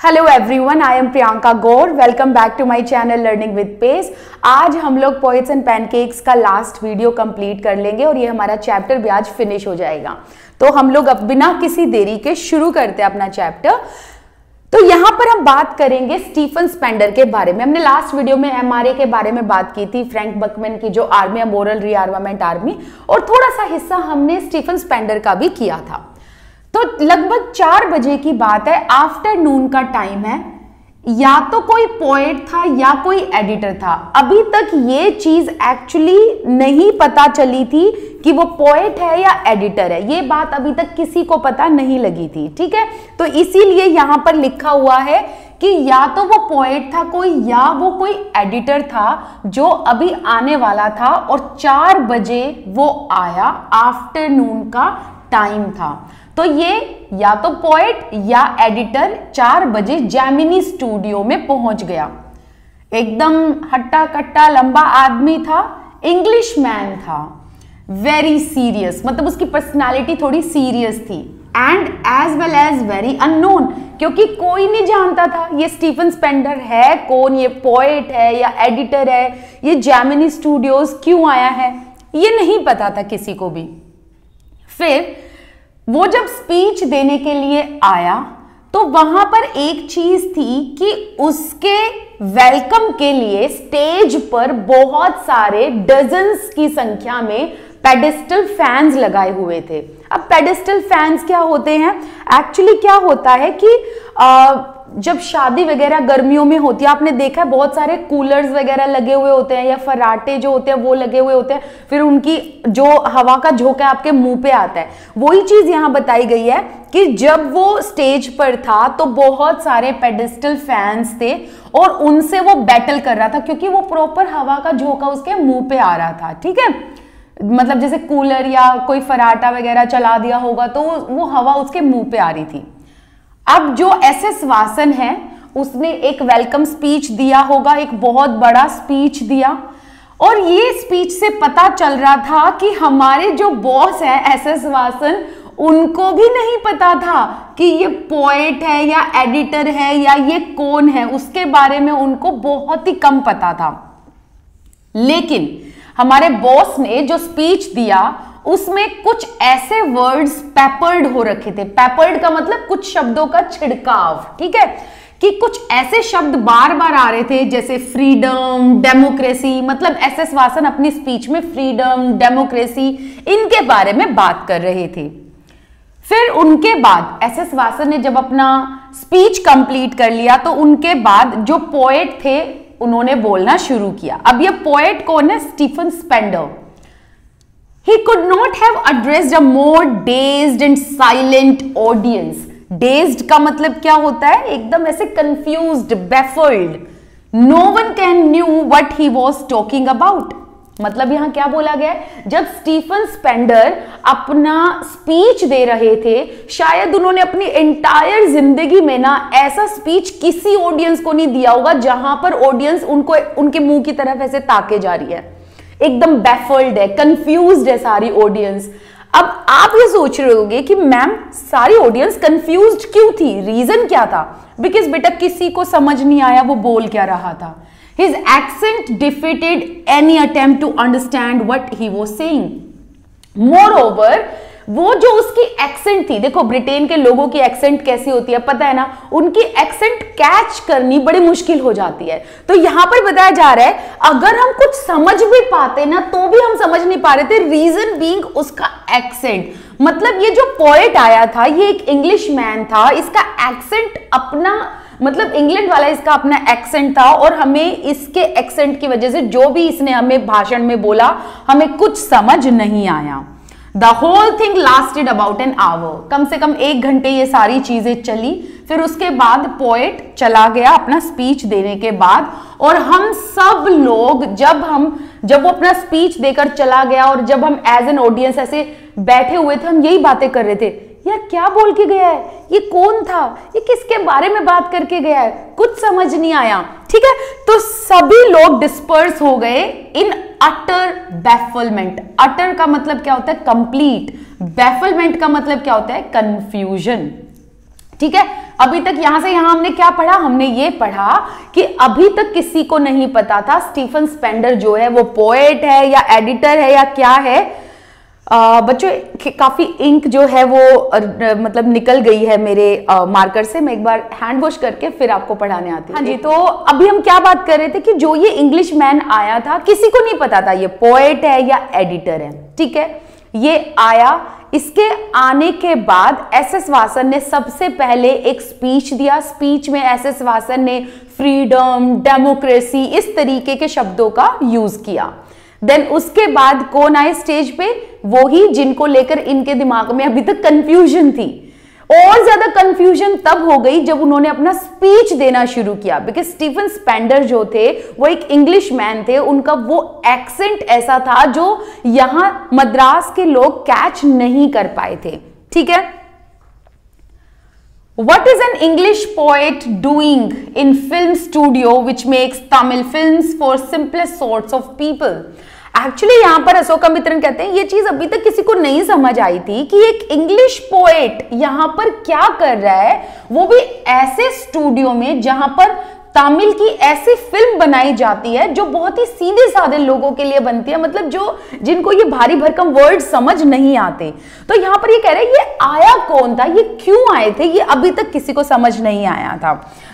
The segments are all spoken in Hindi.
Hello everyone, I am Priyanka Gaur. Welcome back to my channel learning with pace. आज हम लोग पोएट्स एंड पैनकेक्स का लास्ट वीडियो कंप्लीट कर लेंगे और ये हमारा चैप्टर भी आज फिनिश हो जाएगा। तो हम लोग अब बिना किसी देरी के शुरू करते हैं अपना चैप्टर। तो यहाँ पर हम बात करेंगे स्टीफन स्पेंडर के बारे में। हमने लास्ट वीडियो में एमआरए के बारे में बात की थी, फ्रैंक बकमैन की जो आर्मी है, मोरल रीआर्मामेंट आर्मी, और थोड़ा सा हिस्सा हमने स्टीफन स्पेंडर का भी किया था। तो लगभग 4 बजे की बात है, आफ्टरनून का टाइम है। या तो कोई पोएट था या कोई एडिटर था। अभी तक ये चीज एक्चुअली नहीं पता चली थी कि वो पोएट है या एडिटर है। ये बात अभी तक किसी को पता नहीं लगी थी, ठीक है। तो इसीलिए यहां पर लिखा हुआ है कि या तो वो पोएट था कोई या वो कोई एडिटर था जो अभी आने वाला था, और 4 बजे वो आया, आफ्टरनून का टाइम था। तो ये या तो पोएट या एडिटर 4 बजे जेमिनी स्टूडियो में पहुंच गया। एकदम हट्टा कट्टा लंबा आदमी था, इंग्लिश मैन था, वेरी सीरियस, मतलब उसकी पर्सनालिटी थोड़ी सीरियस थी, and as well as very unknown, क्योंकि कोई नहीं जानता था ये स्टीफन स्पेंडर है कौन, ये पोएट है या एडिटर है, ये जेमिनी स्टूडियोज क्यों आया है, ये नहीं पता था किसी को भी। फिर वो जब स्पीच देने के लिए आया तो वहां पर एक चीज थी कि उसके वेलकम के लिए स्टेज पर बहुत सारे डजन्स की संख्या में पेडिस्टल फैंस लगाए हुए थे। अब पेडिस्टल फैंस क्या होते हैं? एक्चुअली क्या होता है कि जब शादी वगैरह गर्मियों में होती है, आपने देखा है बहुत सारे कूलर्स वगैरह लगे हुए होते हैं या फराटे जो होते हैं वो लगे हुए होते हैं, फिर उनकी जो हवा का झोंका आपके मुंह पे आता है। वही चीज यहां बताई गई है कि जब वो स्टेज पर था तो बहुत सारे पेडिस्टल फैंस थे और उनसे वो बैटल कर रहा था, क्योंकि वो प्रॉपर हवा का झोंका उसके मुंह पे आ रहा था, ठीक है। मतलब जैसे कूलर या कोई फराटा वगैरह चला दिया होगा तो वो हवा उसके मुंह पे आ रही थी। अब जो एसएस वासन है उसने एक वेलकम स्पीच दिया होगा, एक बहुत बड़ा स्पीच दिया, और ये स्पीच से पता चल रहा था कि हमारे जो बॉस है एसएस वासन, उनको भी नहीं पता था कि ये पोएट है या एडिटर है या ये कौन है, उसके बारे में उनको बहुत ही कम पता था। लेकिन हमारे बॉस ने जो स्पीच दिया उसमें कुछ ऐसे वर्ड्स पेपर्ड हो रखे थे। पेपर्ड का मतलब कुछ शब्दों का छिड़काव, ठीक है, कि कुछ ऐसे शब्द बार बार आ रहे थे जैसे फ्रीडम, डेमोक्रेसी, मतलब एसएस वासन अपनी स्पीच में फ्रीडम, डेमोक्रेसी, इनके बारे में बात कर रहे थे। फिर उनके बाद एसएस वासन ने जब अपना स्पीच कंप्लीट कर लिया तो उनके बाद जो पोएट थे उन्होंने बोलना शुरू किया। अब ये पोएट कौन है? Stephen Spender. He could not have addressed a more dazed and silent audience. Dazed का मतलब क्या होता है? एकदम ऐसे confused, baffled. No one can knew what he was talking about. मतलब यहां क्या बोला गया है? जब स्टीफन स्पेंडर अपना स्पीच दे रहे थे, शायद उन्होंने अपनी एंटायर जिंदगी में ना ऐसा स्पीच किसी ऑडियंस को नहीं दिया होगा जहां पर ऑडियंस उनको उनके मुंह की तरफ ऐसे ताके जा रही है, एकदम बैफल्ड है, कंफ्यूज्ड है सारी ऑडियंस। अब आप ये सोच रहे होंगे कि मैम सारी ऑडियंस कंफ्यूज्ड क्यों थी, रीजन क्या था? बिकॉज बेटा किसी को समझ नहीं आया वो बोल क्या रहा था। His accent defeated any attempt to understand what he was saying. Moreover, वो जो उसकी एक्सेंट थी, देखो ब्रिटेन के लोगों की एक्सेंट कैसी होती है पता है ना, उनकी एक्सेंट कैच करनी बड़ी मुश्किल हो जाती है। तो यहां पर बताया जा रहा है अगर हम कुछ समझ भी पाते ना तो भी हम समझ नहीं पा रहे थे, रीजन बीइंग उसका एक्सेंट। मतलब ये जो पोएट आया था ये एक इंग्लिश मैन था, इसका एक्सेंट अपना, मतलब इंग्लैंड वाला इसका अपना एक्सेंट था, और हमें इसके एक्सेंट की वजह से जो भी इसने हमें भाषण में बोला हमें कुछ समझ नहीं आया। The whole thing lasted about an hour. कम से कम 1 घंटे ये सारी चीजें चली। फिर उसके बाद पोएट चला गया अपना स्पीच देने के बाद, और हम सब लोग जब वो अपना स्पीच देकर चला गया और जब हम एज एन ऑडियंस ऐसे बैठे हुए थे, हम यही बातें कर रहे थे, यार क्या बोल के गया है, ये कौन था, ये किसके बारे में बात करके गया है, कुछ समझ नहीं आया, ठीक है। तो सभी लोग डिस्पर्स हो गए इन अटर बैफलमेंट। अटर का मतलब क्या होता है? कंप्लीट। बैफलमेंट का मतलब क्या होता है? कंफ्यूजन, ठीक है, अभी तक यहां से यहां हमने क्या पढ़ा, हमने ये पढ़ा कि अभी तक किसी को नहीं पता था स्टीफन स्पेंडर जो है वो पोएट है या एडिटर है या क्या है। बच्चों काफी इंक जो है वो मतलब निकल गई है मेरे मार्कर से, मैं एक बार हैंड वॉश करके फिर आपको पढ़ाने आती हूँ। हाँ जी, तो अभी हम क्या बात कर रहे थे कि जो ये इंग्लिश मैन आया था किसी को नहीं पता था ये पोएट है या एडिटर है। ठीक है, ये आया, इसके आने के बाद एस.एस. वासन ने सबसे पहले एक स्पीच दिया। स्पीच में एस.एस. वासन ने फ्रीडम, डेमोक्रेसी इस तरीके के शब्दों का यूज किया। देन उसके बाद कौन आए स्टेज पे, वो ही जिनको लेकर इनके दिमाग में अभी तक कंफ्यूजन थी। और ज्यादा कंफ्यूजन तब हो गई जब उन्होंने अपना स्पीच देना शुरू किया, बिकॉज स्टीफन स्पेंडर जो थे वो एक इंग्लिश मैन थे, उनका वो एक्सेंट ऐसा था जो यहां मद्रास के लोग कैच नहीं कर पाए थे। ठीक है, What is an English poet doing in film studio which makes Tamil films for simplest sorts of people? Actually यहां पर अशोकामित्रन कहते हैं ये चीज अभी तक किसी को नहीं समझ आई थी कि एक इंग्लिश पोएट यहां पर क्या कर रहा है, वो भी ऐसे स्टूडियो में जहां पर तमिल की ऐसी फिल्म बनाई जाती है जो बहुत ही सीधे साधे लोगों के लिए बनती है, मतलब जो जिनको ये भारी भरकम वर्ड समझ नहीं आते। तो यहां पर ये कह रहे हैं ये आया कौन था, ये क्यों आए थे, ये अभी तक किसी को समझ नहीं आया था।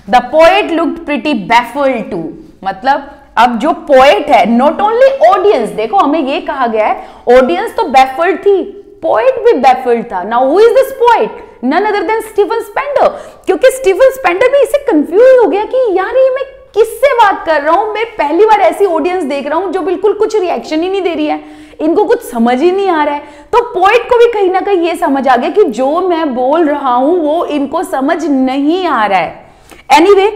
The poet looked pretty baffled too, मतलब अब जो पोएट है, नॉट ओनली ऑडियंस, देखो हमें ये कहा गया है ऑडियंस तो बैफल्ड थी, पोएट भी बैफल्ड था। Now who is this poet, none other than Stephen Spender, क्योंकि स्टीफन स्पेंडर भी इसे कंफ्यूज हो गया कि यार ये मैं किससे बात कर रहा हूं, मैं पहली बार ऐसी ऑडियंस देख रहा हूं जो बिल्कुल कुछ रिएक्शन ही नहीं दे रही है, इनको कुछ समझ ही नहीं आ रहा है। तो पोएट को भी कहीं ना कहीं ये समझ आ गया कि जो मैं बोल रहा हूं वो इनको समझ नहीं आ रहा है। एनीवे,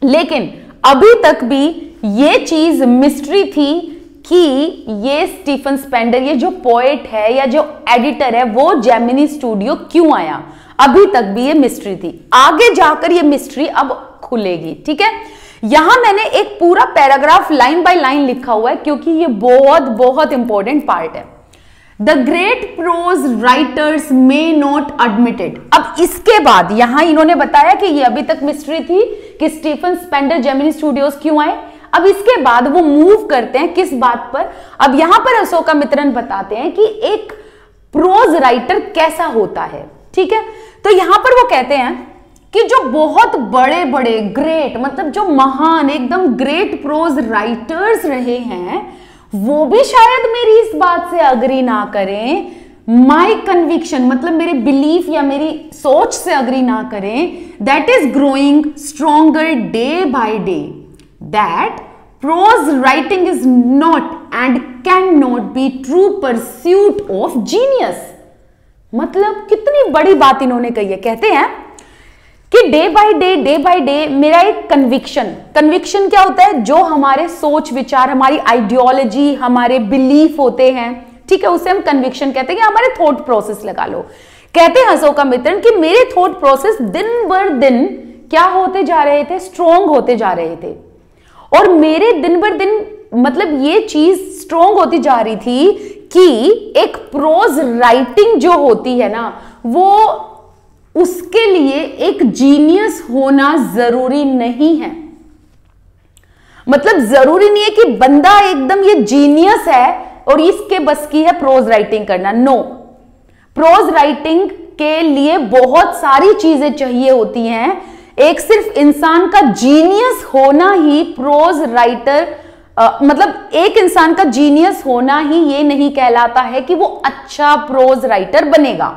लेकिन अभी तक भी ये चीज मिस्ट्री थी कि ये स्टीफन स्पेंडर, ये जो पोएट है या जो एडिटर है, वो जेमिनी स्टूडियो क्यों आया, अभी तक भी ये मिस्ट्री थी। आगे जाकर ये मिस्ट्री अब खुलेगी। ठीक है, यहां मैंने एक पूरा पैराग्राफ लाइन बाय लाइन लिखा हुआ है क्योंकि ये बहुत बहुत इंपॉर्टेंट पार्ट है। The great prose writers may not admitted. अब इसके बाद यहां इन्होंने बताया कि ये अभी तक मिस्ट्री थी कि स्टीफन स्पेंडर जेमिनी स्टूडियोज क्यों आए। अब इसके बाद वो मूव करते हैं किस बात पर, अब यहां पर अशोकामित्रन बताते हैं कि एक प्रोज राइटर कैसा होता है। ठीक है, तो यहां पर वो कहते हैं कि जो बहुत बड़े बड़े ग्रेट, मतलब जो महान एकदम ग्रेट प्रोज राइटर्स रहे हैं, वो भी शायद मेरी इस बात से अग्री ना करें, माई कन्विक्शन मतलब मेरे बिलीफ या मेरी सोच से अग्री ना करें, that is growing stronger day by day, that prose writing is not and cannot be true pursuit of genius। मतलब कितनी बड़ी बात इन्होंने कही है। कहते हैं कि डे बाय डे मेरा एक कन्विक्शन क्या होता है, जो हमारे सोच विचार, हमारी आइडियोलॉजी, हमारे बिलीफ होते हैं, ठीक है, उसे हम कन्विक्शन कहते हैं, कि हमारे थॉट प्रोसेस लगा लो। कहते हैं अशोकामित्रन कि मेरे थॉट प्रोसेस दिन बर दिन क्या होते जा रहे थे, स्ट्रॉन्ग होते जा रहे थे, और मेरे दिन बर दिन मतलब ये चीज स्ट्रॉन्ग होती जा रही थी कि एक प्रोज राइटिंग जो होती है ना, वो उसके लिए एक जीनियस होना जरूरी नहीं है। मतलब जरूरी नहीं है कि बंदा एकदम ये जीनियस है और इसके बस की है प्रोज राइटिंग करना। नो, प्रोज राइटिंग के लिए बहुत सारी चीजें चाहिए होती हैं। एक सिर्फ इंसान का जीनियस होना ही प्रोज राइटर, मतलब एक इंसान का जीनियस होना ही ये नहीं कहलाता है कि वो अच्छा प्रोज राइटर बनेगा।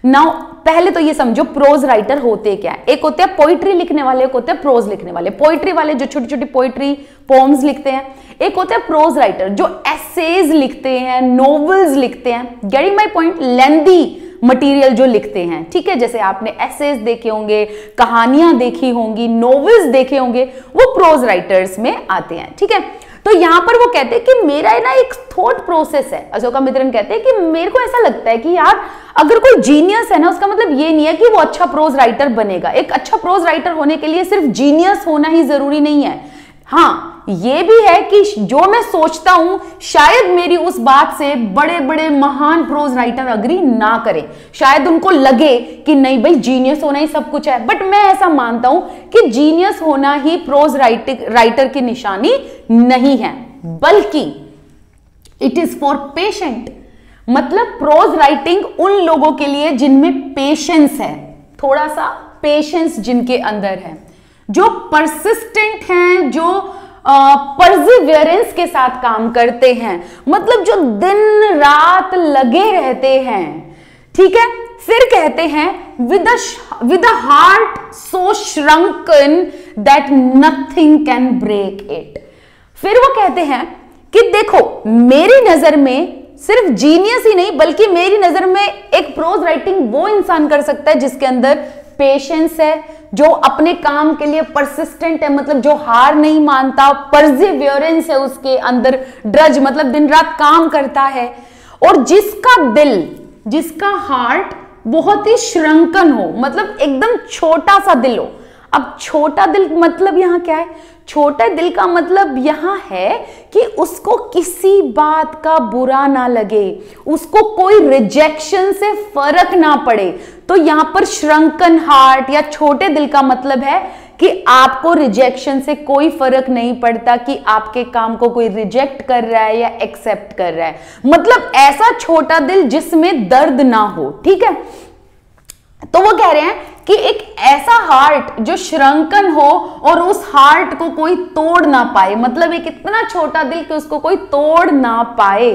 नाउ पहले तो ये समझो प्रोज राइटर होते क्या है। एक होते हैं पोइट्री लिखने वाले, एक होते हैं प्रोज लिखने वाले। पोइट्री वाले जो छोटी छोटी पोइट्री पोम्स लिखते हैं, एक होते हैं प्रोज राइटर जो एसेज लिखते हैं, नॉवेल्स लिखते हैं, getting my point, lengthy material जो लिखते हैं। ठीक है, जैसे आपने एसेज देखे होंगे, कहानियां देखी होंगी, नॉवेल्स देखे होंगे, वो प्रोज राइटर्स में आते हैं। ठीक है, तो यहां पर वो कहते हैं कि मेरा ना एक थॉट प्रोसेस है। अशोकामित्रन कहते हैं कि मेरे को ऐसा लगता है कि यार अगर कोई जीनियस है ना, उसका मतलब ये नहीं है कि वो अच्छा प्रोज राइटर बनेगा। एक अच्छा प्रोज राइटर होने के लिए सिर्फ जीनियस होना ही जरूरी नहीं है। हाँ, ये भी है कि जो मैं सोचता हूं शायद मेरी उस बात से बड़े बड़े महान प्रोज राइटर अग्री ना करें, शायद उनको लगे कि नहीं भाई जीनियस होना ही सब कुछ है, बट मैं ऐसा मानता हूं कि जीनियस होना ही प्रोज राइटर की निशानी नहीं है, बल्कि इट इज फॉर पेशेंट। मतलब प्रोज राइटिंग उन लोगों के लिए जिनमें पेशेंस है, थोड़ा सा पेशेंस जिनके अंदर है, जो परसिस्टेंट हैं, जो परसिवियरेंस के साथ काम करते हैं, मतलब जो दिन रात लगे रहते हैं। ठीक है, फिर कहते हैं with a heart so shrunken that nothing can break it. फिर वो कहते हैं कि देखो मेरी नजर में सिर्फ जीनियस ही नहीं, बल्कि मेरी नजर में एक प्रोज राइटिंग वो इंसान कर सकता है जिसके अंदर पेशेंस है, जो अपने काम के लिए परसिस्टेंट है, मतलब जो हार नहीं मानता, परसिवियरेंस है उसके अंदर, ड्रज मतलब दिन रात काम करता है, और जिसका दिल, जिसका हार्ट बहुत ही श्रंकन हो, मतलब एकदम छोटा सा दिल हो। अब छोटा दिल मतलब यहां क्या है? छोटा दिल का मतलब यहां है कि उसको किसी बात का बुरा ना लगे, उसको कोई रिजेक्शन से फर्क ना पड़े। तो यहां पर श्रंकन हार्ट या छोटे दिल का मतलब है कि आपको रिजेक्शन से कोई फर्क नहीं पड़ता कि आपके काम को कोई रिजेक्ट कर रहा है या एक्सेप्ट कर रहा है, मतलब ऐसा छोटा दिल जिसमें दर्द ना हो। ठीक है, तो वो कह रहे हैं कि एक ऐसा हार्ट जो श्रंकन हो और उस हार्ट को कोई तोड़ ना पाए, मतलब एक इतना छोटा दिल कि उसको कोई तोड़ ना पाए।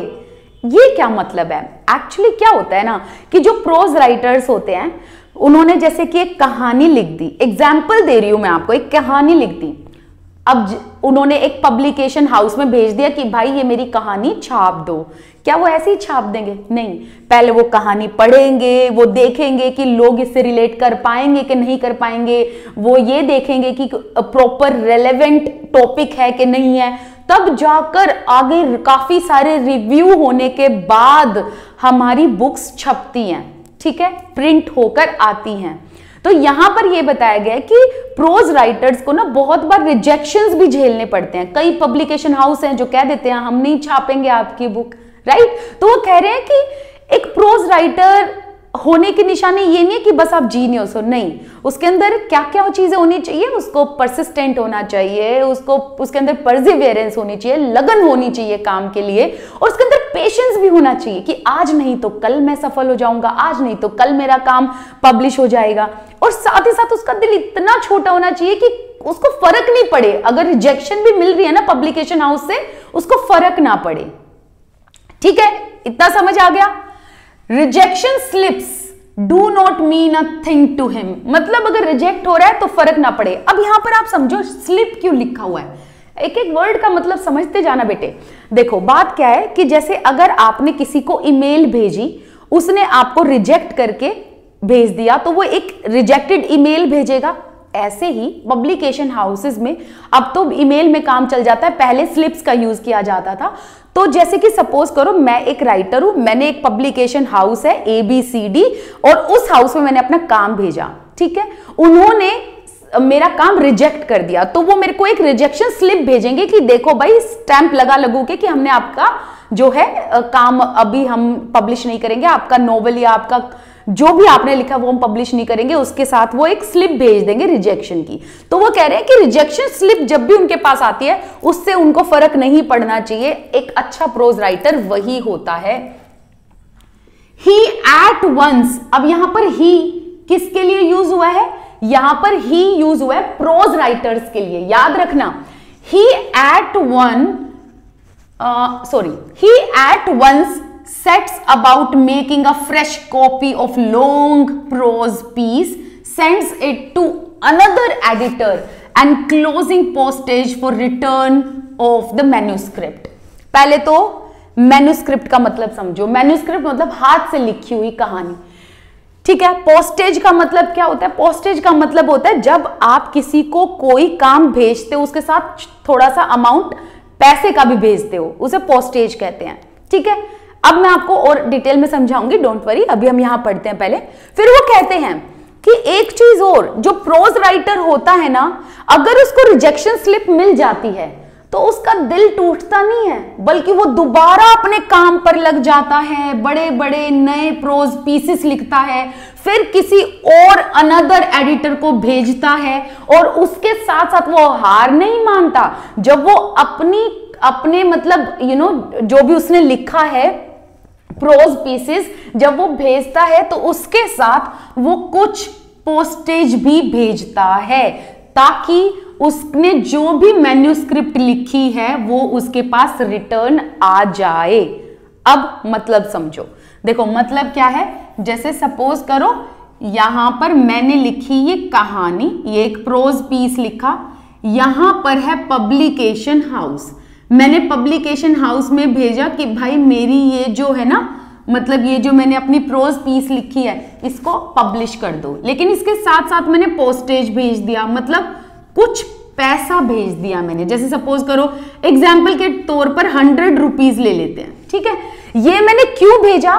ये क्या मतलब है? एक्चुअली क्या होता है ना कि जो प्रोज राइटर्स होते हैं उन्होंने जैसे कि एक कहानी लिख दी, एग्जाम्पल दे रही हूं मैं आपको, एक कहानी लिख दी, अब उन्होंने एक पब्लिकेशन हाउस में भेज दिया कि भाई ये मेरी कहानी छाप दो। क्या वो ऐसे ही छाप देंगे? नहीं, पहले वो कहानी पढ़ेंगे, वो देखेंगे कि लोग इससे रिलेट कर पाएंगे कि नहीं कर पाएंगे, वो ये देखेंगे कि प्रॉपर रेलेवेंट टॉपिक है कि नहीं है, तब जाकर आगे काफी सारे रिव्यू होने के बाद हमारी बुक्स छपती हैं। ठीक है, प्रिंट होकर आती हैं। तो यहां पर यह बताया गया है कि प्रोज राइटर्स को ना बहुत बार रिजेक्शंस भी झेलने पड़ते हैं। कई पब्लिकेशन हाउस हैं जो कह देते हैं हम नहीं छापेंगे आपकी बुक, राइट। तो वो कह रहे हैं कि एक प्रोज राइटर होने की निशानी ये नहीं है कि बस आप जीनियस हो, नहीं, उसके अंदर क्या क्या चीजें होनी चाहिए, उसको परसिस्टेंट होना चाहिए, उसको उसके अंदर परसिवियरेंस होनी चाहिए, लगन होनी चाहिए काम के लिए, और उसके अंदर पेशेंस भी होना चाहिए कि आज नहीं तो कल मैं सफल हो जाऊंगा, आज नहीं तो कल मेरा काम पब्लिश हो जाएगा। और साथ ही साथ उसका दिल इतना छोटा होना चाहिए कि उसको फर्क नहीं पड़े, अगर रिजेक्शन भी मिल रही है ना पब्लिकेशन हाउस से, उसको फर्क ना पड़े। ठीक है, इतना समझ आ गया। Rejection slips do not mean a thing to him, मतलब अगर रिजेक्ट हो रहा है तो फर्क ना पड़े। अब यहां पर आप समझो स्लिप क्यों लिखा हुआ है, एक एक वर्ड का मतलब समझते जाना बेटे। देखो बात क्या है कि जैसे अगर आपने किसी को ईमेल भेजी, उसने आपको रिजेक्ट करके भेज दिया तो वो एक रिजेक्टेड ईमेल भेजेगा। ऐसे ही पब्लिकेशन हाउसेस में अब तो ईमेल में काम चल जाता है, पहले स्लिप्स का यूज किया जाता था। तो जैसे कि सपोज करो मैं एक राइटर हूं, मैंने एक पब्लिकेशन हाउस है ABCD और उस हाउस में मैंने अपना काम भेजा, ठीक है, उन्होंने मेरा काम रिजेक्ट कर दिया, तो वो मेरे को एक रिजेक्शन स्लिप भेजेंगे कि देखो भाई स्टैंप लगा लगू के कि हमने आपका जो है काम अभी हम पब्लिश नहीं करेंगे, आपका नोवेल या आपका जो भी आपने लिखा वो हम पब्लिश नहीं करेंगे, उसके साथ वो एक स्लिप भेज देंगे रिजेक्शन की। तो वो कह रहे हैं कि रिजेक्शन स्लिप जब भी उनके पास आती है उससे उनको फर्क नहीं पड़ना चाहिए, एक अच्छा प्रोज राइटर वही होता है। ही एट वंस, अब यहां पर ही किसके लिए यूज हुआ है? यहां पर ही यूज हुआ है प्रोज राइटर्स के लिए, याद रखना। He at once sets about making a fresh copy of long prose piece, sends it to another editor and closing postage for return of the manuscript। पहले तो मैन्यूस्क्रिप्ट का मतलब समझो, मैन्यूस्क्रिप्ट मतलब हाथ से लिखी हुई कहानी, ठीक है। पोस्टेज का मतलब क्या होता है? पोस्टेज का मतलब होता है जब आप किसी को कोई काम भेजते हो उसके साथ थोड़ा सा अमाउंट पैसे का भी भेजते हो, उसे पोस्टेज कहते हैं, ठीक है। अब मैं आपको और डिटेल में समझाऊंगी, डोंट वरी, अभी हम यहां पढ़ते हैं पहले। फिर वो कहते हैं कि एक चीज और, जो प्रोज राइटर होता है ना, अगर उसको रिजेक्शन स्लिप मिल जाती है तो उसका दिल टूटता नहीं है, बल्कि वो दोबारा अपने काम पर लग जाता है, बड़े बड़े नए प्रोज पीसेस लिखता है, फिर किसी और अनदर एडिटर को भेजता है, और उसके साथ साथ वो हार नहीं मानता। जब वो अपने मतलब जो भी उसने लिखा है प्रोज पीसेस जब वो भेजता है तो उसके साथ वो कुछ पोस्टेज भी भेजता है, ताकि उसने जो भी मैन्युस्क्रिप्ट लिखी है वो उसके पास रिटर्न आ जाए। अब मतलब समझो, देखो मतलब क्या है, जैसे सपोज करो यहां पर मैंने लिखी ये कहानी, ये एक प्रोज पीस लिखा, यहां पर है पब्लिकेशन हाउस, मैंने पब्लिकेशन हाउस में भेजा कि भाई मेरी ये जो है ना, मतलब ये जो मैंने अपनी प्रोज पीस लिखी है इसको पब्लिश कर दो, लेकिन इसके साथ साथ मैंने पोस्टेज भेज दिया, मतलब कुछ पैसा भेज दिया मैंने। जैसे सपोज करो एग्जाम्पल के तौर पर 100 रुपीज ले लेते हैं, ठीक है। ये मैंने क्यों भेजा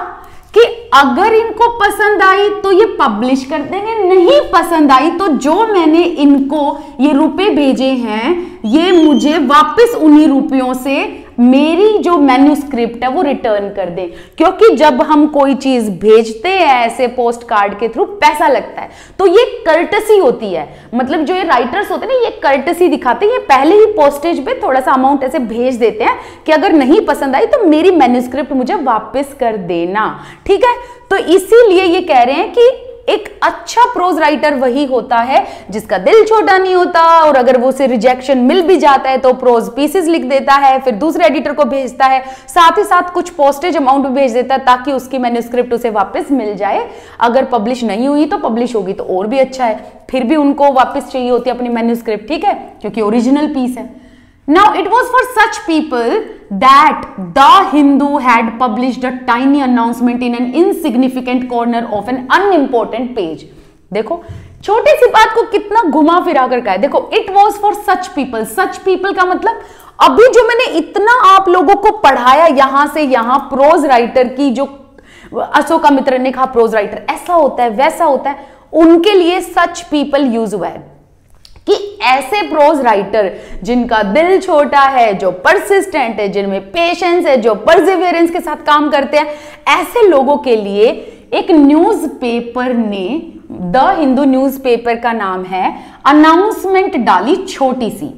कि अगर इनको पसंद आई तो ये पब्लिश कर देंगे, नहीं पसंद आई तो जो मैंने इनको ये रुपए भेजे हैं ये मुझे वापस उन्हीं रुपयों से मेरी जो मैन्युस्क्रिप्ट है वो रिटर्न कर दे। क्योंकि जब हम कोई चीज भेजते हैं ऐसे पोस्ट कार्ड के थ्रू पैसा लगता है, तो ये कर्टसी होती है, मतलब जो ये राइटर्स होते हैं ना ये कर्टसी दिखाते हैं, ये पहले ही पोस्टेज पे थोड़ा सा अमाउंट ऐसे भेज देते हैं कि अगर नहीं पसंद आई तो मेरी मैन्युस्क्रिप्ट मुझे वापस कर देना, ठीक है। तो इसीलिए ये कह रहे हैं कि एक अच्छा प्रोज राइटर वही होता है जिसका दिल छोटा नहीं होता, और अगर वो उसे रिजेक्शन मिल भी जाता है तो प्रोज पीसेस लिख देता है, फिर दूसरे एडिटर को भेजता है, साथ ही साथ कुछ पोस्टेज अमाउंट भी भेज देता है ताकि उसकी मैन्युस्क्रिप्ट उसे वापस मिल जाए। अगर पब्लिश नहीं हुई तो पब्लिश होगी तो और भी अच्छा है, फिर भी उनको वापस चाहिए होती है अपनी मैन्युस्क्रिप्ट, ठीक है, क्योंकि ओरिजिनल पीस है। Now it was for such people that The Hindu had published a tiny announcement in an insignificant corner of an unimportant page. देखो छोटी सी बात को कितना घुमा फिरा कर कहा है। देखो it was for such people, such people का मतलब अभी जो मैंने इतना आप लोगों को पढ़ाया यहां से यहां, प्रोज राइटर की जो अशोकामित्र ने कहा प्रोज राइटर ऐसा होता है वैसा होता है, उनके लिए सच पीपल यूज हुआ है कि ऐसे प्रोज राइटर जिनका दिल छोटा है, जो परसिस्टेंट है, जिनमें पेशेंस है, जो परसिवियरेंस के साथ काम करते हैं, ऐसे लोगों के लिए एक न्यूज़पेपर ने, द हिंदू न्यूज़पेपर का नाम है, अनाउंसमेंट डाली छोटी सी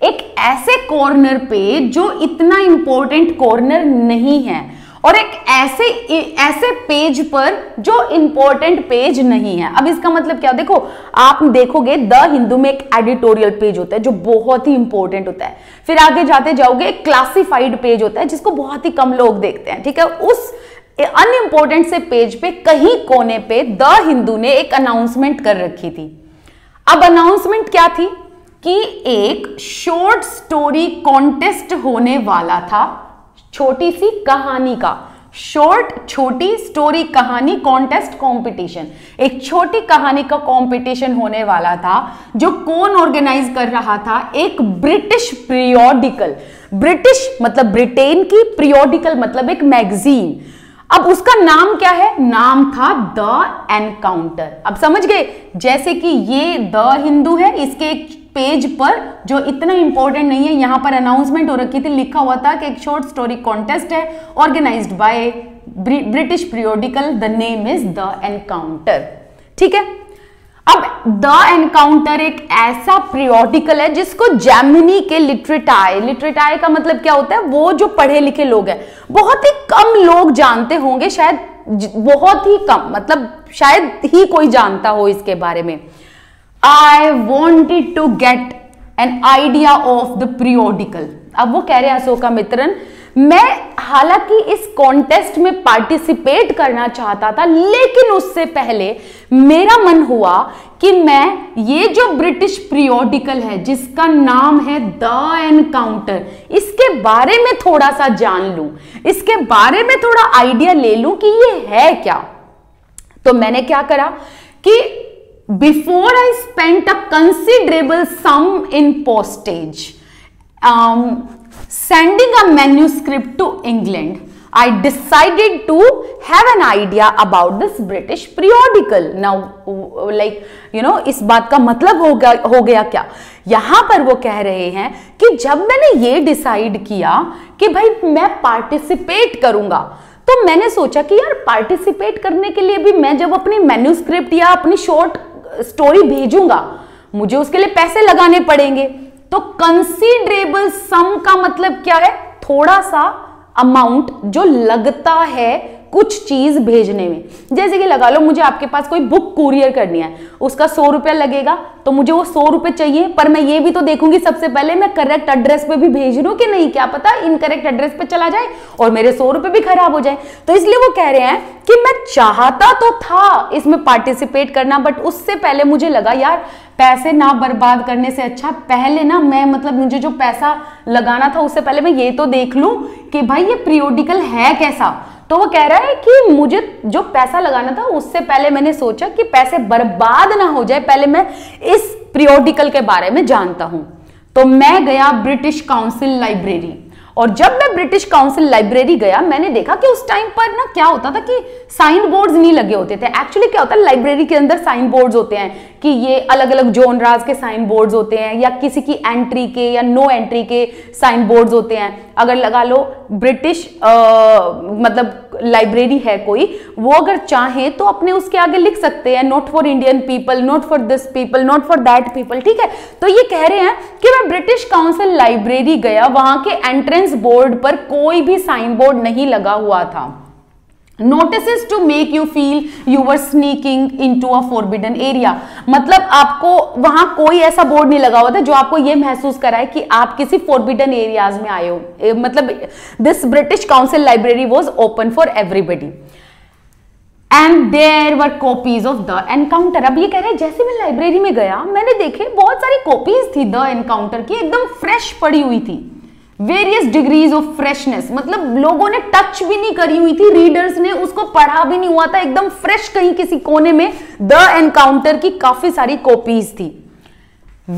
एक ऐसे कॉर्नर पे जो इतना इंपॉर्टेंट कॉर्नर नहीं है, और एक ऐसे पेज पर जो इंपॉर्टेंट पेज नहीं है। अब इसका मतलब क्या, देखो आप देखोगे द हिंदू में एक एडिटोरियल पेज होता है जो बहुत ही इंपॉर्टेंट होता है, फिर आगे जाते जाओगे एक क्लासिफाइड पेज होता है जिसको बहुत ही कम लोग देखते हैं, ठीक है। उस अनइंपॉर्टेंट से पेज पे कहीं कोने पे द हिंदू ने एक अनाउंसमेंट कर रखी थी। अब अनाउंसमेंट क्या थी कि एक शॉर्ट स्टोरी कॉन्टेस्ट होने वाला था, छोटी सी कहानी का, छोटी स्टोरी कहानी कॉन्टेस्ट कंपटीशन, एक छोटी कहानी का कंपटीशन होने वाला था, जो कौन ऑर्गेनाइज कर रहा था, एक ब्रिटिश पीरियोडिकल, ब्रिटिश मतलब ब्रिटेन की, पीरियोडिकल मतलब एक मैगजीन। अब उसका नाम क्या है, नाम था द एनकाउंटर। अब समझ गए, जैसे कि ये द हिंदू है, इसके एक पेज पर जो इतना इंपॉर्टेंट नहीं है, यहां पर अनाउंसमेंट हो रखी थी, लिखा हुआ था कि एक शॉर्ट स्टोरी कॉन्टेस्ट है organised by British periodical, the name is the Encounter, ठीक है। अब द एनकाउंटर एक ऐसा पीरियोडिकल है जिसको जेमिनी के लिटरेटाई का मतलब क्या होता है, वो जो पढ़े लिखे लोग हैं, बहुत ही कम लोग जानते होंगे, शायद बहुत ही कम, मतलब शायद ही कोई जानता हो इसके बारे में। I wanted to get an idea of the periodical। अब वो कह रहे हैं अशोकामित्रन, मैं हालांकि इस कॉन्टेस्ट में पार्टिसिपेट करना चाहता था, लेकिन उससे पहले मेरा मन हुआ कि मैं ये जो ब्रिटिश पीरियोडिकल है जिसका नाम है द एनकाउंटर, इसके बारे में थोड़ा सा जान लूं, इसके बारे में थोड़ा आइडिया ले लूं कि ये है क्या। तो मैंने क्या करा कि before I spent a considerable sum in postage, sending a manuscript to England, I decided to have an idea about this British periodical. Now, like you know, इस बात का मतलब हो गया क्या? यहां पर वो कह रहे हैं कि जब मैंने ये डिसाइड किया कि भाई मैं पार्टिसिपेट करूंगा, तो मैंने सोचा कि यार पार्टिसिपेट करने के लिए भी मैं जब अपनी मैन्यूस्क्रिप्ट या अपनी शॉर्ट स्टोरी भेजूंगा, मुझे उसके लिए पैसे लगाने पड़ेंगे। तो कंसीडरेबल सम का मतलब क्या है? थोड़ा सा अमाउंट जो लगता है कुछ चीज भेजने में। जैसे कि लगा लो मुझे आपके पास कोई बुक कुरियर करनी है, उसका 100 रुपया लगेगा, तो मुझे वो 100 रुपए चाहिए, पर मैं ये भी तो देखूंगी सबसे पहले मैं करेक्ट एड्रेस पे भी भेज रहा हूं कि नहीं, क्या पता इनकरेक्ट एड्रेस पे चला जाए और मेरे 100 रुपए भी खराब हो जाए। तो इसलिए वो कह रहे हैं कि मैं चाहता तो था इसमें पार्टिसिपेट करना, बट उससे पहले मुझे लगा यार पैसे ना बर्बाद करने से अच्छा पहले ना मैं मुझे जो पैसा लगाना था उससे पहले मैं ये तो देख लूं कि भाई ये पीरियोडिकल है कैसा। तो वो कह रहा है कि मुझे जो पैसा लगाना था उससे पहले मैंने सोचा कि पैसे बर्बाद ना हो जाए, पहले मैं इस पीरियोडिकल के बारे में जानता हूं। तो मैं गया ब्रिटिश काउंसिल लाइब्रेरी, और जब मैं ब्रिटिश काउंसिल लाइब्रेरी गया मैंने देखा कि उस टाइम पर ना क्या होता था कि साइन बोर्ड्स नहीं लगे होते थे। एक्चुअली क्या होता है, लाइब्रेरी के अंदर साइन बोर्ड्स होते हैं कि ये अलग अलग जोनराज के साइन बोर्ड्स होते हैं, या किसी की एंट्री के या नो एंट्री के साइन बोर्ड्स होते हैं। अगर लगा लो ब्रिटिश मतलब लाइब्रेरी है कोई, वो अगर चाहे तो अपने उसके आगे लिख सकते हैं not for Indian people, not for this people, not for that people, ठीक है। तो ये कह रहे हैं कि मैं ब्रिटिश काउंसिल लाइब्रेरी गया, वहां के एंट्रेंस बोर्ड पर कोई भी साइन बोर्ड नहीं लगा हुआ था। Notices to make you feel you were sneaking into a forbidden area, मतलब आपको वहां कोई ऐसा बोर्ड नहीं लगा हुआ था जो आपको ये महसूस कराए कि आप किसी फोरबिडन एरियाज में आए हो। मतलब this British Council library was open for everybody and there were copies of the Encounter. अब ये कह रहे हैं जैसे मैं लाइब्रेरी में गया मैंने देखे बहुत सारी कॉपीज थी द एनकाउंटर की, एकदम फ्रेश पड़ी हुई थी। वेरियस डिग्रीज ऑफ फ्रेशनेस, मतलब लोगों ने टच भी नहीं करी हुई थी, रीडर्स ने उसको पढ़ा भी नहीं हुआ था, एकदम फ्रेश कहीं किसी कोने में द एनकाउंटर की काफी सारी कॉपीज थी।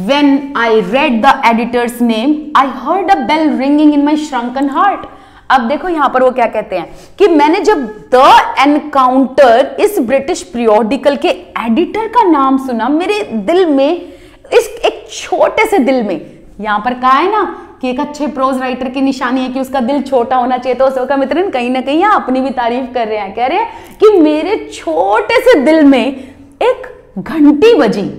When I read the editor's name, I heard a bell ringing in my shrunken heart. अब देखो यहां पर वो क्या कहते हैं कि मैंने जब द एनकाउंटर इस ब्रिटिश पीरियोडिकल के एडिटर का नाम सुना, मेरे दिल में इस एक छोटे से दिल में, यहां पर कहा है ना कि एक अच्छे प्रोज राइटर की निशानी है कि उसका दिल छोटा होना चाहिए, तो उसका मित्र कहीं ना कहीं अपनी भी तारीफ कर रहे हैं, कह रहे हैं कि मेरे छोटे से दिल में एक घंटी बजी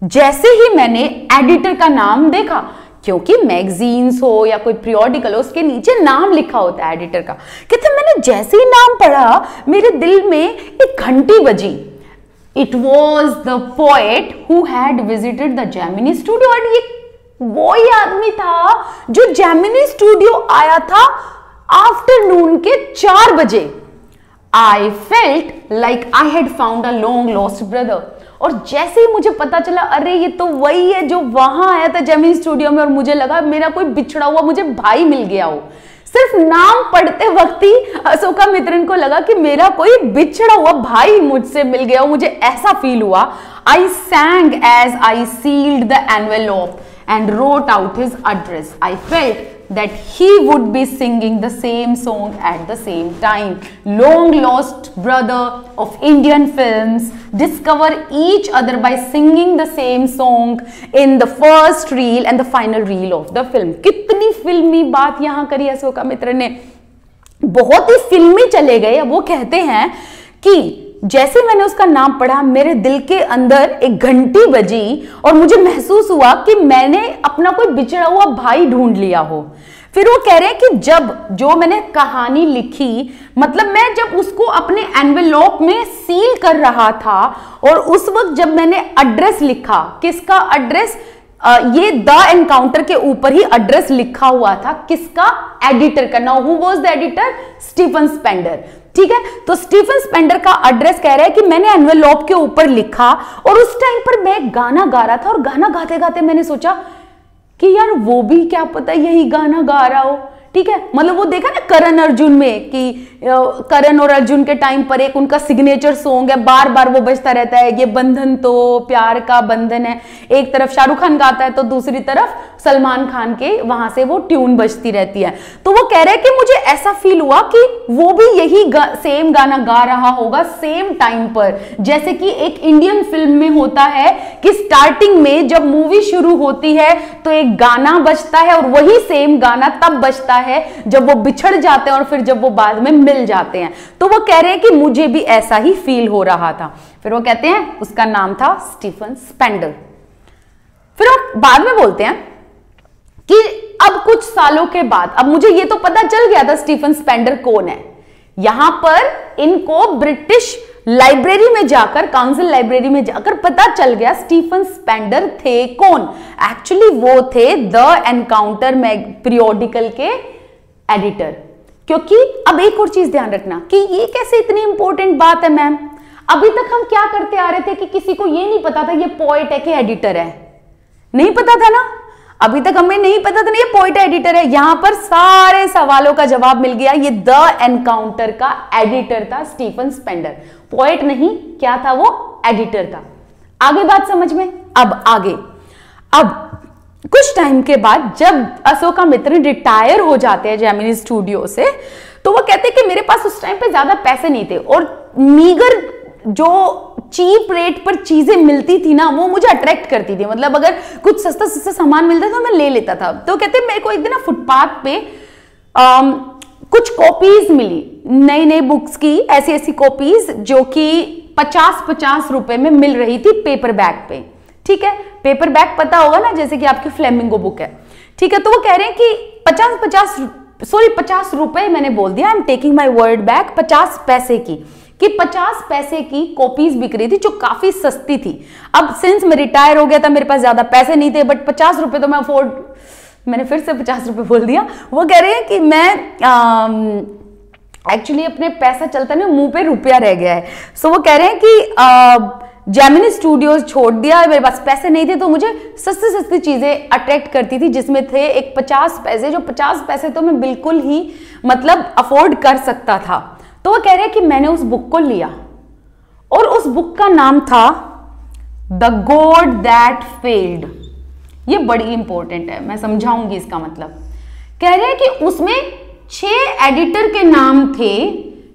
जैसे ही मैंने एडिटर का नाम देखा, क्योंकि मैगजीन्स हो या कोई पीरियोडिकल हो उसके नीचे नाम लिखा होता है एडिटर का। कहते मैंने जैसे ही नाम पढ़ा मेरे दिल में एक घंटी बजी। It was the poet who had visited the Gemini studio, और ये वो ही आदमी था जो जेमिनी स्टूडियो आया था आफ्टरनून के 4 बजे। I felt like I had found a long lost brother, और जैसे ही मुझे पता चला अरे ये तो वही है जो वहां आया था जेमिनी स्टूडियो में, और मुझे लगा मेरा कोई बिछड़ा हुआ मुझे भाई मिल गया हो। सिर्फ नाम पढ़ते वक्त ही अशोका मित्रन को लगा कि मेरा कोई बिछड़ा हुआ भाई मुझसे मिल गया हो, मुझे ऐसा फील हुआ। I sang as I sealed the envelope and wrote out his address. I felt that he would be singing the same song at the same time. Long lost brother of Indian films discover each other by singing the same song in the first reel and the final reel of the film. कितनी फिल्मी बात यहाँ करी अशोका मित्र ने, बहुत ही फिल्मी चले गए। वो कहते हैं कि जैसे मैंने उसका नाम पढ़ा मेरे दिल के अंदर एक घंटी बजी और मुझे महसूस हुआ कि मैंने अपना कोई बिछड़ा हुआ भाई ढूंढ लिया हो। फिर वो कह रहे हैं कि जब जो मैंने कहानी लिखी, मतलब मैं जब उसको अपने एनवेलप में सील कर रहा था, और उस वक्त जब मैंने एड्रेस लिखा, किसका एड्रेस, ये द एनकाउंटर के ऊपर ही एड्रेस लिखा हुआ था, किसका, एडिटर का। Now who was the editor, Stephen Spender, ठीक है। तो स्टीफन स्पेंडर का एड्रेस कह रहा है कि मैंने एनवेलप के ऊपर लिखा, और उस टाइम पर मैं गाना गा रहा था, और गाना गाते गाते मैंने सोचा कि यार वो भी क्या पता यही गाना गा रहा हो, ठीक है। मतलब वो देखा ना करण अर्जुन में कि करण और अर्जुन के टाइम पर एक उनका सिग्नेचर सॉन्ग है, बार बार वो बजता रहता है, ये बंधन तो प्यार का बंधन है। एक तरफ शाहरुख खान गाता है तो दूसरी तरफ सलमान खान के वहां से वो ट्यून बजती रहती है। तो वो कह रहे हैं कि मुझे ऐसा फील हुआ कि वो भी यही सेम गाना गा रहा होगा सेम टाइम पर, जैसे कि एक इंडियन फिल्म में होता है कि स्टार्टिंग में जब मूवी शुरू होती है तो एक गाना बजता है और वही सेम गाना तब बजता है जब वो बिछड़ जाते हैं और फिर जब वो बाद में मिल जाते हैं। तो वो कह रहे हैं कि मुझे भी ऐसा ही फील हो रहा था। फिर वो कहते हैं उसका नाम था स्टीफन स्पेंडर। फिर वो बाद में बोलते हैं कि अब कुछ सालों के बाद, अब मुझे ये तो पता चल गया था स्टीफन स्पेंडर कौन है। यहां पर इनको ब्रिटिश लाइब्रेरी में जाकर, काउंसिल लाइब्रेरी में जाकर पता चल गया स्टीफन स्पेंडर थे कौन। एक्चुअली वो थे द एनकाउंटर पीरियोडिकल के एडिटर। क्योंकि अब एक और चीज ध्यान रखना कि ये कैसे इतनी इंपॉर्टेंट बात है मैम। अभी तक हम क्या करते आ रहे थे कि किसी को ये नहीं पता था ये पोएट है कि एडिटर है, नहीं पता था ना, अभी तक हमें नहीं पता था ना ये पोएट एडिटर है। यहां पर सारे सवालों का जवाब मिल गया, ये द एनकाउंटर का एडिटर था स्टीफन स्पेंडर, पोएट नहीं, क्या था वो, एडिटर था। आगे बात समझ में। अब आगे, अब कुछ टाइम के बाद जब अशोकामित्र रिटायर हो जाते हैं जेमिनी स्टूडियो से, तो वो कहते हैं कि मेरे पास उस टाइम पे ज्यादा पैसे नहीं थे और मीगर जो चीप रेट पर चीजें मिलती थी ना वो मुझे अट्रैक्ट करती थी। मतलब अगर कुछ सस्ता सस्ता सामान मिलता था मैं ले लेता था। तो कहते मेरे को एक दिन ना फुटपाथ पे कुछ कॉपीज मिली, नई नई बुक्स की, ऐसी ऐसी कॉपीज जो कि 50-50 रुपए में मिल रही थी पेपर बैग पे। ठीक है, पेपर बैग पता होगा ना, जैसे कि आपकी फ्लेमिंगो बुक है। ठीक है, तो वो कह रहे हैं कि 50 रुपए मैंने बोल दिया, I am taking my word back, 50 पैसे की, कि 50 पैसे की कॉपीज बिक रही थी जो काफी सस्ती थी। अब सिंस मैं रिटायर हो गया था मेरे पास ज्यादा पैसे नहीं थे, बट 50 रुपए तो मैं अफोर्ड, मैंने फिर से 50 रुपए बोल दिया। वो कह रहे हैं कि मैं एक्चुअली अपने पैसा चलता नहीं, मुंह पे रुपया रह गया है। सो वो कह रहे हैं कि जेमिनी स्टूडियोज छोड़ दिया, मेरे पास पैसे नहीं थे तो मुझे सस्ती सस्ती चीजें अट्रैक्ट करती थी, जिसमें थे एक 50 पैसे, जो 50 पैसे तो मैं बिल्कुल ही मतलब अफोर्ड कर सकता था। तो वो कह रहे हैं कि मैंने उस बुक को लिया और उस बुक का नाम था द गॉड दैट फेल्ड। ये बड़ी इंपॉर्टेंट है, मैं समझाऊंगी इसका मतलब। कह रहे हैं कि उसमें 6 एडिटर के नाम थे,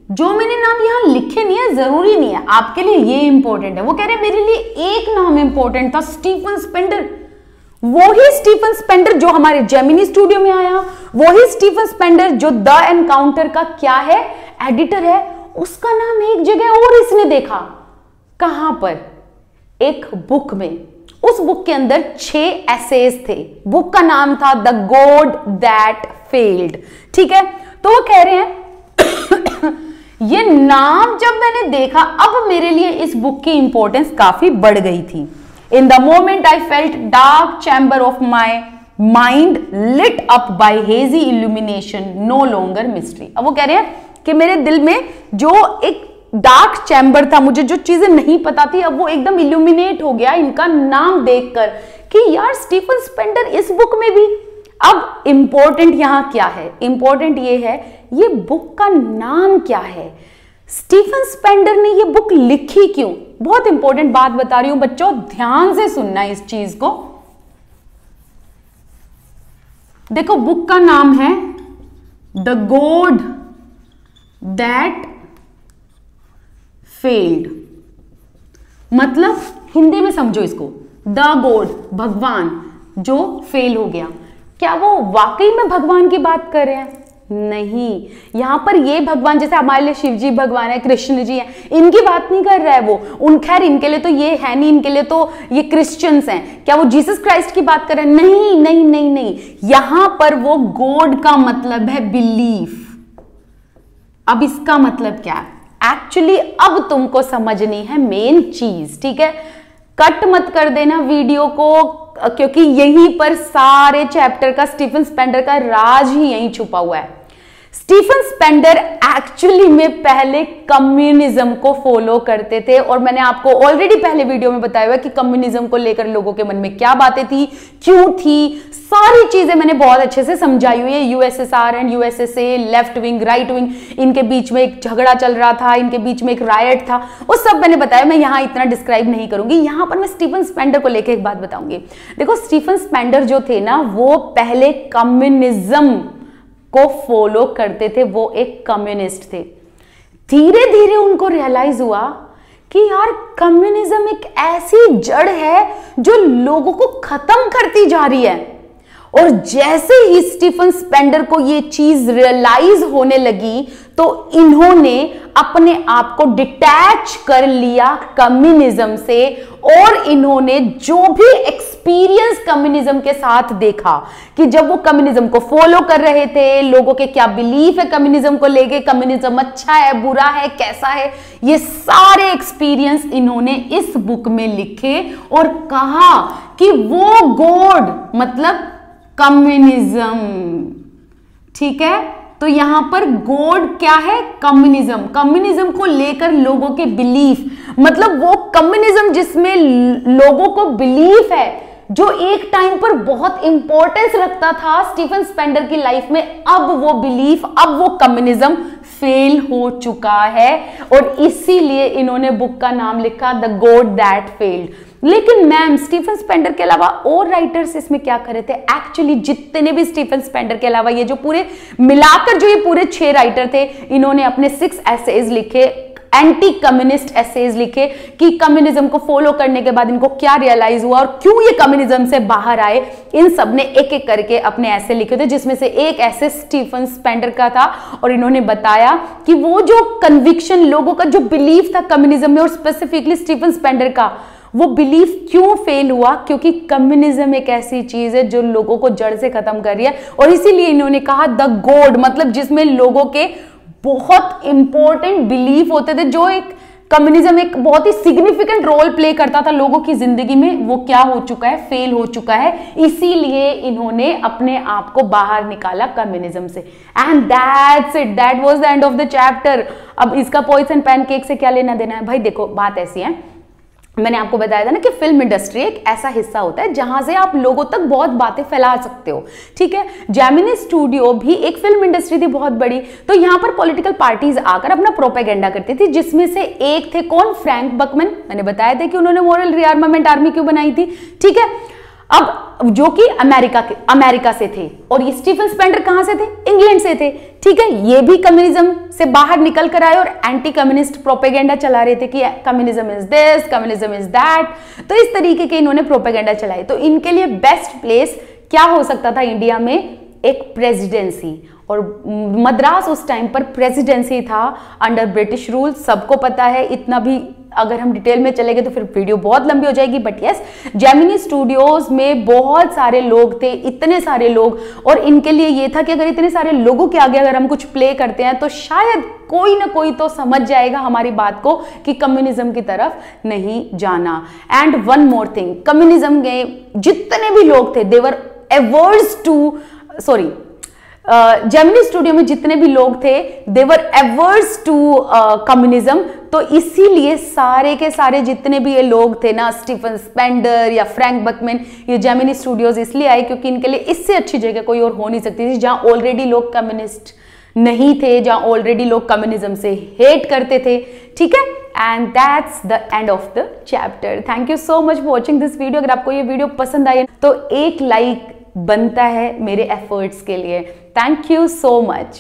जो मैंने नाम यहां लिखे नहीं है, जरूरी नहीं है, आपके लिए ये इंपॉर्टेंट है। वो कह रहे हैं मेरे लिए एक नाम इंपॉर्टेंट था, स्टीफन स्पेंडर। वही स्टीफन स्पेंडर जो हमारे जेमिनी स्टूडियो में आया, वही स्टीफन स्पेंडर जो द एनकाउंटर का क्या है, एडिटर है। उसका नाम एक जगह और इसने देखा, कहां पर, एक बुक में। उस बुक के अंदर 6 एसेज थे, बुक का नाम था द गॉड दैट फेल्ड। ठीक है, तो वो कह रहे हैं ये नाम जब मैंने देखा, अब मेरे लिए इस बुक की इंपॉर्टेंस काफी बढ़ गई थी। In the moment I felt dark chamber of my mind lit up by hazy illumination, no longer mystery. अब वो कह रहे हैं कि मेरे दिल में जो एक डार्क चैम्बर था, मुझे जो चीजें नहीं पता थी, अब वो एकदम इल्यूमिनेट हो गया इनका नाम देखकर कि यार स्टीफन स्पेंडर इस बुक में भी। अब इंपॉर्टेंट यहां क्या है, इंपॉर्टेंट ये है ये बुक का नाम क्या है, स्टीफन स्पेंडर ने ये बुक लिखी क्यों। बहुत इंपॉर्टेंट बात बता रही हूं बच्चों, ध्यान से सुनना इस चीज को। देखो बुक का नाम है द गॉड दैट फेल्ड, मतलब हिंदी में समझो इसको, द गॉड भगवान जो फेल हो गया। क्या वो वाकई में भगवान की बात कर रहे हैं? नहीं, यहां पर ये भगवान जैसे हमारे लिए शिव जी भगवान है, कृष्ण जी हैं, इनकी बात नहीं कर रहा है वो। उन खैर इनके लिए तो ये है नहीं, इनके लिए तो ये क्रिश्चियंस हैं। क्या वो जीसस क्राइस्ट की बात कर रहे हैं? नहीं नहीं नहीं नहीं, यहां पर वो गॉड का मतलब है बिलीफ। अब इसका मतलब क्या है एक्चुअली, अब तुमको समझनी है मेन चीज। ठीक है, कट मत कर देना वीडियो को, क्योंकि यहीं पर सारे चैप्टर का, स्टीफन स्पेंडर का राज ही यहीं छुपा हुआ है। स्टीफन स्पेंडर एक्चुअली में पहले कम्युनिज्म को फॉलो करते थे, और मैंने आपको ऑलरेडी पहले वीडियो में बताया हुआ कि कम्युनिज्म को लेकर लोगों के मन में क्या बातें थी, क्यों थी, सारी चीजें मैंने बहुत अच्छे से समझाई हुई है। USSR and USSA, left wing, right wing, इनके बीच में एक झगड़ा चल रहा था, इनके बीच में एक रायट था, वो सब मैंने बताया। मैं यहां इतना डिस्क्राइब नहीं करूंगी। यहां पर मैं स्टीफन स्पेंडर को लेकर एक बात बताऊंगी। देखो, स्टीफन स्पेंडर जो थे ना, वो पहले कम्युनिज्म को फॉलो करते थे, वो एक कम्युनिस्ट थे। धीरे धीरे उनको रियलाइज हुआ कि यार कम्युनिज्म एक ऐसी जड़ है जो लोगों को खत्म करती जा रही है। और जैसे ही स्टीफन स्पेंडर को ये चीज रियलाइज होने लगी तो इन्होंने अपने आप को डिटैच कर लिया कम्युनिज्म से, और इन्होंने जो भी एक्सपीरियंस कम्युनिज्म के साथ देखा कि जब वो कम्युनिज्म को फॉलो कर रहे थे, लोगों के क्या बिलीफ है कम्युनिज्म को लेके, कम्युनिज्म अच्छा है, बुरा है, कैसा है, ये सारे एक्सपीरियंस इन्होंने इस बुक में लिखे और कहा कि वो गॉड मतलब कम्युनिज्म। ठीक है, तो यहां पर गॉड क्या है? कम्युनिज्म। कम्युनिज्म को लेकर लोगों के बिलीफ, मतलब वो कम्युनिज्म जिसमें लोगों को बिलीफ है, जो एक टाइम पर बहुत इंपॉर्टेंस रखता था स्टीफन स्पेंडर की लाइफ में, अब वो बिलीफ, अब वो कम्युनिज्म फेल हो चुका है, और इसीलिए इन्होंने बुक का नाम लिखा द गॉड दैट फेल्ड। लेकिन मैम, स्टीफन स्पेंडर के अलावा और राइटर्स इसमें क्या कर रहे थे? एक्चुअली जितने भी स्टीफन स्पेंडर के अलावा ये जो पूरे मिलाकर जो ये पूरे 6 राइटर थे, इन्होंने अपने 6 एसेज लिखे, एंटी कम्युनिस्ट एसेज लिखे कि कम्युनिज्म को फॉलो करने के बाद इनको क्या रियलाइज हुआ और क्यों ये कम्युनिज्म से बाहर आए। इन सब ने एक एक करके अपने ऐसे लिखे थे, जिसमें से एक ऐसे स्टीफन स्पेंडर का था, और इन्होंने बताया कि वो जो कन्विक्शन, लोगों का जो बिलीफ था कम्युनिज्म में, और स्पेसिफिकली स्टीफन स्पेंडर का, वो बिलीफ क्यों फेल हुआ, क्योंकि कम्युनिज्म एक ऐसी चीज है जो लोगों को जड़ से खत्म कर रही है। और इसीलिए इन्होंने कहा द गॉड, मतलब जिसमें लोगों के बहुत इंपॉर्टेंट बिलीफ होते थे, जो एक कम्युनिज्म एक बहुत ही सिग्निफिकेंट रोल प्ले करता था लोगों की जिंदगी में, वो क्या हो चुका है? फेल हो चुका है। इसीलिए इन्होंने अपने आप को बाहर निकाला कम्युनिज्म से। And that's it, that was the end of the chapter. अब इसका पॉइंट्स एंड पैनकेक से क्या लेना देना है? भाई देखो, बात ऐसी है, मैंने आपको बताया था ना कि फिल्म इंडस्ट्री एक ऐसा हिस्सा होता है जहां से आप लोगों तक बहुत बातें फैला सकते हो। ठीक है, जेमिनी स्टूडियो भी एक फिल्म इंडस्ट्री थी बहुत बड़ी, तो यहां पर पॉलिटिकल पार्टीज आकर अपना प्रोपेगेंडा करती थी, जिसमें से एक थे कौन? फ्रैंक बकमैन। मैंने बताया था कि उन्होंने मॉरल रीआर्मामेंट आर्मी क्यों बनाई थी। ठीक है, अब जो कि अमेरिका से थे, और ये स्टीफन स्पेंडर कहां से थे? इंग्लैंड से थे। ठीक है, ये भी कम्युनिज्म से बाहर निकल कर आए और एंटी कम्युनिस्ट प्रोपेगेंडा चला रहे थे कि communism is this, communism is that. तो इस तरीके के इन्होंने प्रोपेगेंडा चलाई। तो इनके लिए बेस्ट प्लेस क्या हो सकता था इंडिया में? एक प्रेसिडेंसी, और मद्रास उस टाइम पर प्रेसिडेंसी था अंडर ब्रिटिश रूल। सबको पता है, इतना भी अगर हम डिटेल में चलेंगे तो फिर वीडियो बहुत लंबी हो जाएगी। बट यस, जेमिनी स्टूडियोज में बहुत सारे लोग थे, इतने सारे लोग, और इनके लिए ये था कि अगर इतने सारे लोगों के आगे अगर हम कुछ प्ले करते हैं तो शायद कोई ना कोई तो समझ जाएगा हमारी बात को कि कम्युनिज्म की तरफ नहीं जाना। And one more thing, communism के जितने भी लोग थे, they were averse to, sorry, Gemini studio में जितने भी लोग थे, they were averse to communism. तो इसीलिए सारे के सारे जितने भी ये लोग थे ना, स्टीफन स्पेंडर या फ्रैंक बकमैन, ये जेमिनी स्टूडियोज इसलिए आए क्योंकि इनके लिए इससे अच्छी जगह कोई और हो नहीं सकती थी, जहां ऑलरेडी लोग कम्युनिस्ट नहीं थे, जहां ऑलरेडी लोग कम्युनिज्म से हेट करते थे। ठीक है, and that's the end of the chapter. Thank you so much for watching this video. अगर आपको ये वीडियो पसंद आई तो एक लाइक बनता है मेरे एफर्ट्स के लिए। Thank you so much.